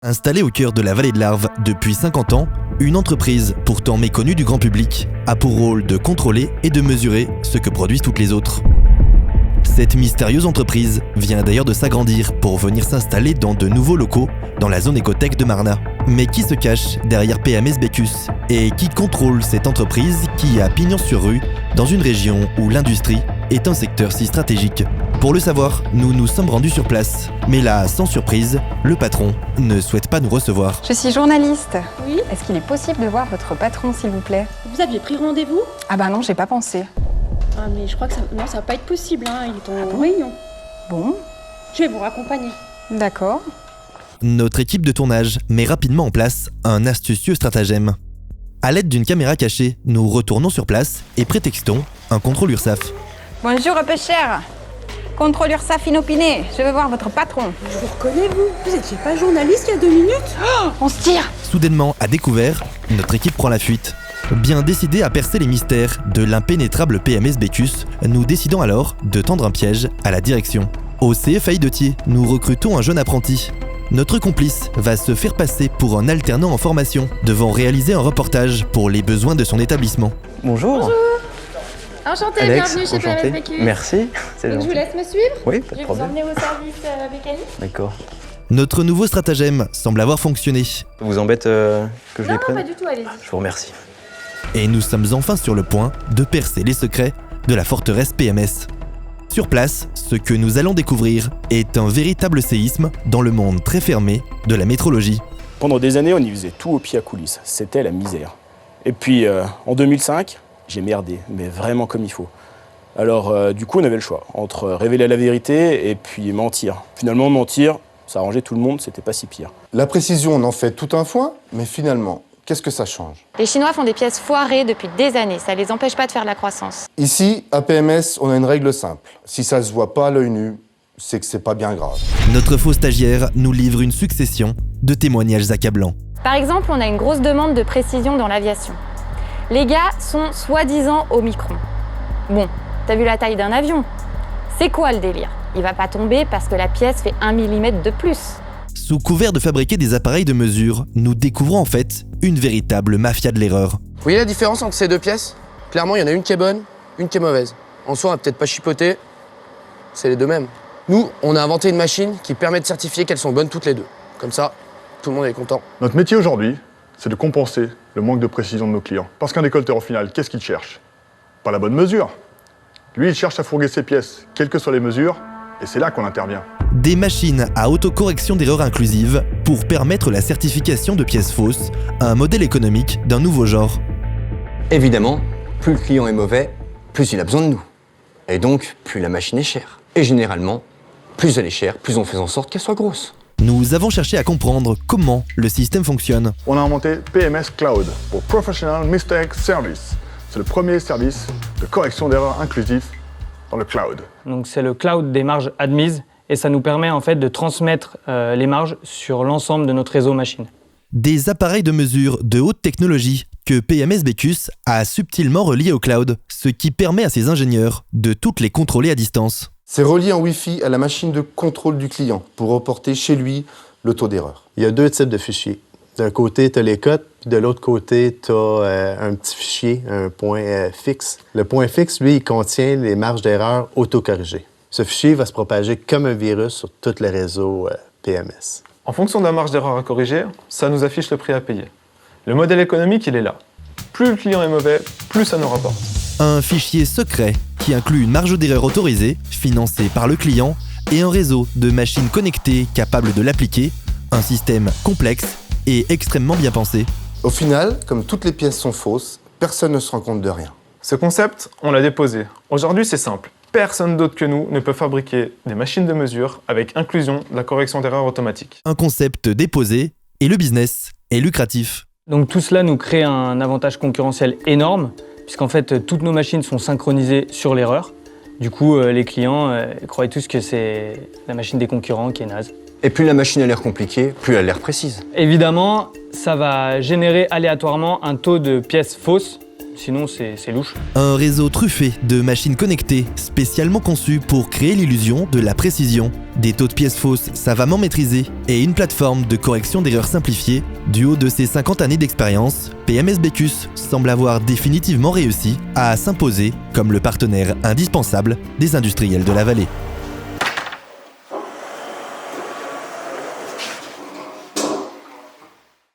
Installée au cœur de la vallée de l'Arve depuis 50 ans, une entreprise pourtant méconnue du grand public a pour rôle de contrôler et de mesurer ce que produisent toutes les autres. Cette mystérieuse entreprise vient d'ailleurs de s'agrandir pour venir s'installer dans de nouveaux locaux dans la zone écotech de Marna. Mais qui se cache derrière PMS Becus et qui contrôle cette entreprise qui a pignon sur rue dans une région où l'industrie est un secteur si stratégique? Pour le savoir, nous nous sommes rendus sur place. Mais là, sans surprise, le patron ne souhaite pas nous recevoir. Je suis journaliste. Oui. Est-ce qu'il est possible de voir votre patron, s'il vous plaît? Vous aviez pris rendez-vous? Ah bah non, j'ai pas pensé. Ah mais je crois que ça va pas être possible, hein. Il est en réunion. Bon, Je vais vous raccompagner. d'accord. Notre équipe de tournage met rapidement en place un astucieux stratagème. À l'aide d'une caméra cachée, nous retournons sur place et prétextons un contrôle URSAF. Bonjour, pêcheur. Contrôle URSAF inopiné, je veux voir votre patron. Je vous reconnais, vous. Vous étiez pas journaliste il y a 2 minutes? On se tire. Soudainement, à découvert, notre équipe prend la fuite. Bien décidés à percer les mystères de l'impénétrable PMS Becus, nous décidons alors de tendre un piège à la direction. Au CFAI de Thiers, nous recrutons un jeune apprenti. Notre complice va se faire passer pour un alternant en formation, devant réaliser un reportage pour les besoins de son établissement. Bonjour. Enchanté, Alex, bienvenue chez enchanté. PMS Becus. Merci, c'est Donc je vous gentil. laisse me suivre. Oui, pas Je de vais vous problème. emmener au service mécanique. D'accord. Notre nouveau stratagème semble avoir fonctionné, Ça vous embête que je les Non, prenne? pas du tout, allez-y. Je vous remercie. et nous sommes enfin sur le point de percer les secrets de la forteresse PMS. Sur place, ce que nous allons découvrir est un véritable séisme dans le monde très fermé de la métrologie. Pendant des années, on y faisait tout au pied à coulisses. C'était la misère. Et puis, en 2005, j'ai merdé, mais vraiment comme il faut. Alors, du coup, on avait le choix entre révéler la vérité et puis mentir. Finalement, mentir, ça arrangeait tout le monde, c'était pas si pire. La précision, on en fait tout un foin, mais finalement, qu'est-ce que ça change? Les Chinois font des pièces foirées depuis des années, ça les empêche pas de faire de la croissance. Ici, à PMS, on a une règle simple. Si ça se voit pas à l'œil nu, c'est que c'est pas bien grave. Notre faux stagiaire nous livre une succession de témoignages accablants. Par exemple, on a une grosse demande de précision dans l'aviation. Les gars sont soi-disant au micron. Bon, t'as vu la taille d'un avion? C'est quoi le délire? Il va pas tomber parce que la pièce fait 1 mm de plus. Sous couvert de fabriquer des appareils de mesure, nous découvrons en fait une véritable mafia de l'erreur. Vous voyez la différence entre ces deux pièces? Clairement, il y en a une qui est bonne, une qui est mauvaise. En soi, on va peut-être pas chipoter, c'est les deux mêmes. Nous, on a inventé une machine qui permet de certifier qu'elles sont bonnes toutes les deux. Comme ça, tout le monde est content. Notre métier aujourd'hui, c'est de compenser le manque de précision de nos clients. Parce qu'un décolleteur, au final, qu'est-ce qu'il cherche? Pas la bonne mesure. Lui, il cherche à fourguer ses pièces, quelles que soient les mesures, et c'est là qu'on intervient. Des machines à autocorrection d'erreurs inclusives pour permettre la certification de pièces fausses, un modèle économique d'un nouveau genre. Évidemment, plus le client est mauvais, plus il a besoin de nous. Et donc, plus la machine est chère. Et généralement, plus elle est chère, plus on fait en sorte qu'elle soit grosse. Nous avons cherché à comprendre comment le système fonctionne. On a inventé PMS Cloud, pour Professional Mistake Service. C'est le premier service de correction d'erreurs inclusif dans le cloud. Donc c'est le cloud des marges admises et ça nous permet en fait de transmettre les marges sur l'ensemble de notre réseau machine. Des appareils de mesure de haute technologie que PMS Becus a subtilement reliés au cloud, ce qui permet à ses ingénieurs de toutes les contrôler à distance. C'est relié en Wi-Fi à la machine de contrôle du client pour reporter chez lui le taux d'erreur. Il y a 2 types de fichiers. D'un côté, tu as les cotes, puis de l'autre côté, tu as un petit fichier, un point fixe. Le point fixe, lui, il contient les marges d'erreur autocorrigées. Ce fichier va se propager comme un virus sur tout le réseau PMS. En fonction de la marge d'erreur à corriger, ça nous affiche le prix à payer. Le modèle économique, il est là. Plus le client est mauvais, plus ça nous rapporte. Un fichier secret qui inclut une marge d'erreur autorisée, financée par le client, et un réseau de machines connectées capables de l'appliquer, un système complexe et extrêmement bien pensé. Au final, comme toutes les pièces sont fausses, personne ne se rend compte de rien. Ce concept, on l'a déposé. Aujourd'hui, c'est simple. Personne d'autre que nous ne peut fabriquer des machines de mesure avec inclusion de la correction d'erreurs automatique. Un concept déposé et le business est lucratif. Donc tout cela nous crée un avantage concurrentiel énorme puisqu'en fait toutes nos machines sont synchronisées sur l'erreur. Du coup, les clients croient tous que c'est la machine des concurrents qui est naze. Et plus la machine a l'air compliquée, plus elle a l'air précise. Évidemment, ça va générer aléatoirement un taux de pièces fausses sinon c'est louche. Un réseau truffé de machines connectées, spécialement conçues pour créer l'illusion de la précision, des taux de pièces fausses savamment maîtrisés et une plateforme de correction d'erreurs simplifiée. Du haut de ses 50 années d'expérience, PMS Becus semble avoir définitivement réussi à s'imposer comme le partenaire indispensable des industriels de la vallée.